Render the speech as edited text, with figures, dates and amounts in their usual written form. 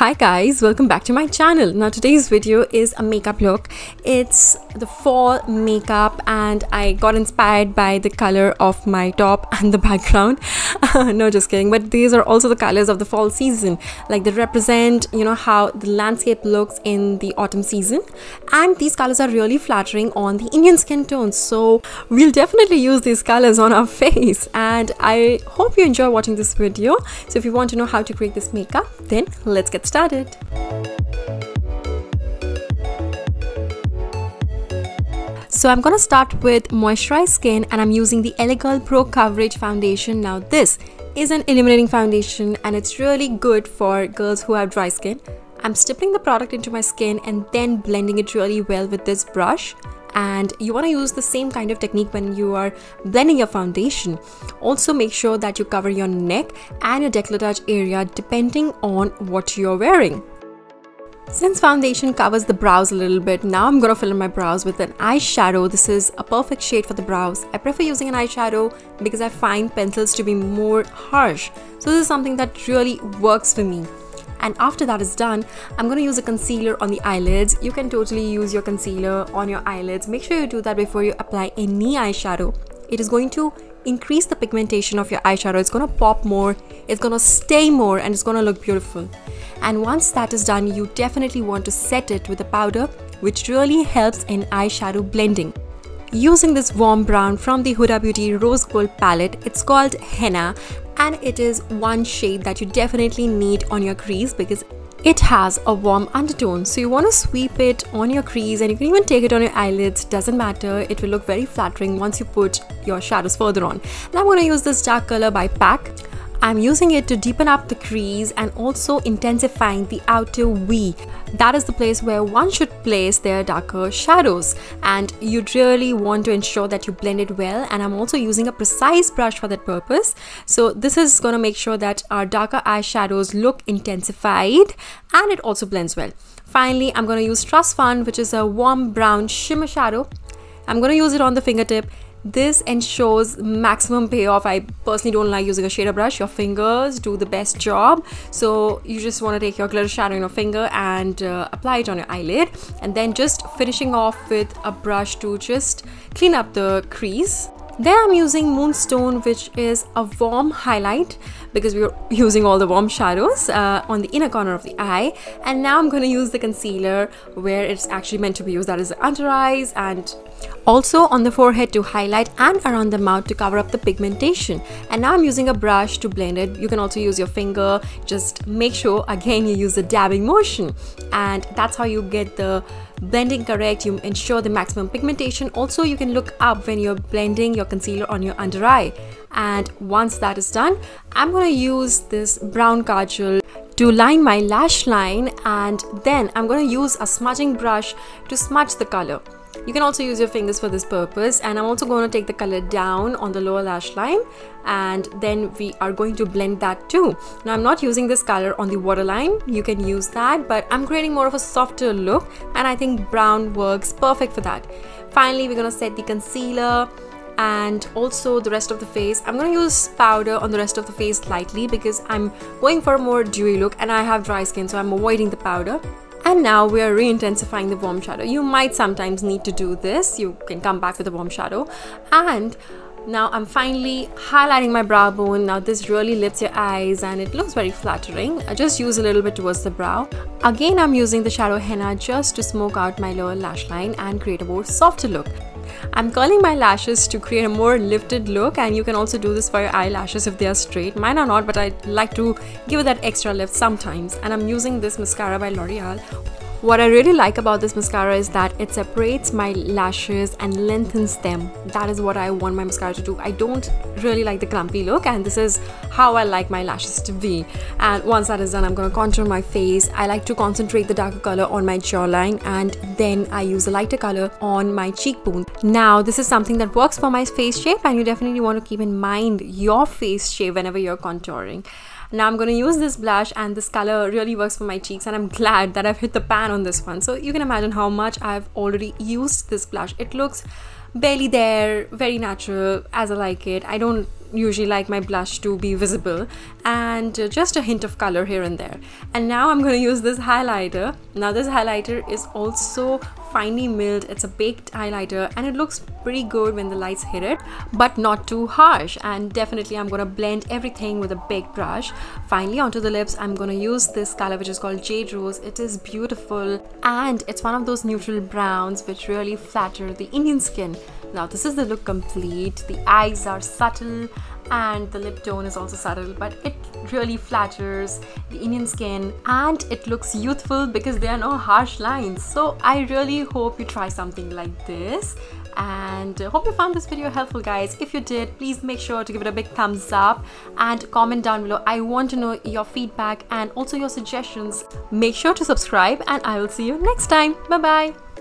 Hi guys, welcome back to my channel. Now today's video is a makeup look. It's the fall makeup and I got inspired by the color of my top and the background. No, just kidding, but these are also the colors of the fall season. Like they represent, how the landscape looks in the autumn season, and these colors are really flattering on the Indian skin tones. So we'll definitely use these colors on our face, and I hope you enjoy watching this video. So if you want to know how to create this makeup, then let's get started. So I'm gonna start with moisturized skin, and I'm using the LA Girl Pro Coverage Foundation. Now this is an illuminating foundation and it's really good for girls who have dry skin. I'm stippling the product into my skin and then blending it really well with this brush. And you want to use the same kind of technique when you are blending your foundation. Also make sure that you cover your neck and your décolletage area depending on what you're wearing. Since foundation covers the brows a little bit, now I'm gonna fill in my brows with an eyeshadow. This is a perfect shade for the brows. I prefer using an eyeshadow because I find pencils to be more harsh. So this is something that really works for me. And after that is done, I'm going to use a concealer on the eyelids. You can totally use your concealer on your eyelids. Make sure you do that before you apply any eyeshadow. It is going to increase the pigmentation of your eyeshadow. It's going to pop more, it's going to stay more, and it's going to look beautiful. And once that is done, you definitely want to set it with a powder, which really helps in eyeshadow blending. Using this warm brown from the Huda Beauty Rose Gold palette, it's called Henna, and it is one shade that you definitely need on your crease because it has a warm undertone. So you want to sweep it on your crease, and you can even take it on your eyelids, doesn't matter. It will look very flattering once you put your shadows further on. Now I'm going to use this dark color by PAC. I'm using it to deepen up the crease and also intensifying the outer V. That is the place where one should place their darker shadows, and you really want to ensure that you blend it well. And I'm also using a precise brush for that purpose. So this is going to make sure that our darker eyeshadows look intensified and it also blends well. Finally, I'm going to use Trust Fund, which is a warm brown shimmer shadow. I'm going to use it on the fingertip. This ensures maximum payoff. I personally don't like using a shader brush. Your fingers do the best job. So you just want to take your glitter shadow in your finger and apply it on your eyelid, and then just finishing off with a brush to just clean up the crease. Then I'm using Moonstone, which is a warm highlight because we're using all the warm shadows on the inner corner of the eye. And now I'm going to use the concealer where it's actually meant to be used, that is the under eyes, and also on the forehead to highlight and around the mouth to cover up the pigmentation. And now I'm using a brush to blend it. You can also use your finger. Just make sure again you use the dabbing motion, and that's how you get the blending correct. You ensure the maximum pigmentation. Also you can look up when you're blending your concealer on your under eye. And once that is done, I'm going to use this brown Kajal to line my lash line, and then I'm going to use a smudging brush to smudge the color. You can also use your fingers for this purpose, and I'm also going to take the color down on the lower lash line, and then we are going to blend that too. Now I'm not using this color on the waterline. You can use that, but I'm creating more of a softer look, and I think brown works perfect for that. Finally, we're going to set the concealer and also the rest of the face. I'm going to use powder on the rest of the face lightly because I'm going for a more dewy look and I have dry skin, so I'm avoiding the powder. And now we are re-intensifying the warm shadow. You might sometimes need to do this. You can come back with a warm shadow. And now I'm finally highlighting my brow bone. Now this really lifts your eyes and it looks very flattering. I just use a little bit towards the brow. Again, I'm using the shadow henna just to smoke out my lower lash line and create a more softer look. I'm curling my lashes to create a more lifted look, and you can also do this for your eyelashes if they are straight. Mine are not, but I like to give it that extra lift sometimes. And I'm using this mascara by Loreal. What I really like about this mascara is that it separates my lashes and lengthens them. That is what I want my mascara to do. I don't really like the clumpy look, and this is how I like my lashes to be. And once that is done, I'm going to contour my face. I like to concentrate the darker color on my jawline, and then I use a lighter color on my cheekbone. Now this is something that works for my face shape, and you definitely want to keep in mind your face shape whenever you're contouring. Now I'm going to use this blush, and this color really works for my cheeks, and I'm glad that I've hit the pan on this one. So you can imagine how much I've already used this blush. It looks barely there, very natural as I like it. I don't usually like my blush to be visible, and just a hint of color here and there. And now I'm going to use this highlighter. Now this highlighter is also finely milled. It's a baked highlighter and it looks pretty good when the lights hit it, but not too harsh. And definitely I'm going to blend everything with a big brush. Finally, onto the lips, I'm going to use this color which is called Jade Rose. It is beautiful and it's one of those neutral browns which really flatter the Indian skin. Now this is the look complete. The eyes are subtle and the lip tone is also subtle, but it really flatters the Indian skin and it looks youthful because there are no harsh lines. So I really hope you try something like this, and hope you found this video helpful, guys. If you did, please make sure to give it a big thumbs up and comment down below. I want to know your feedback and also your suggestions. Make sure to subscribe and I will see you next time. Bye bye.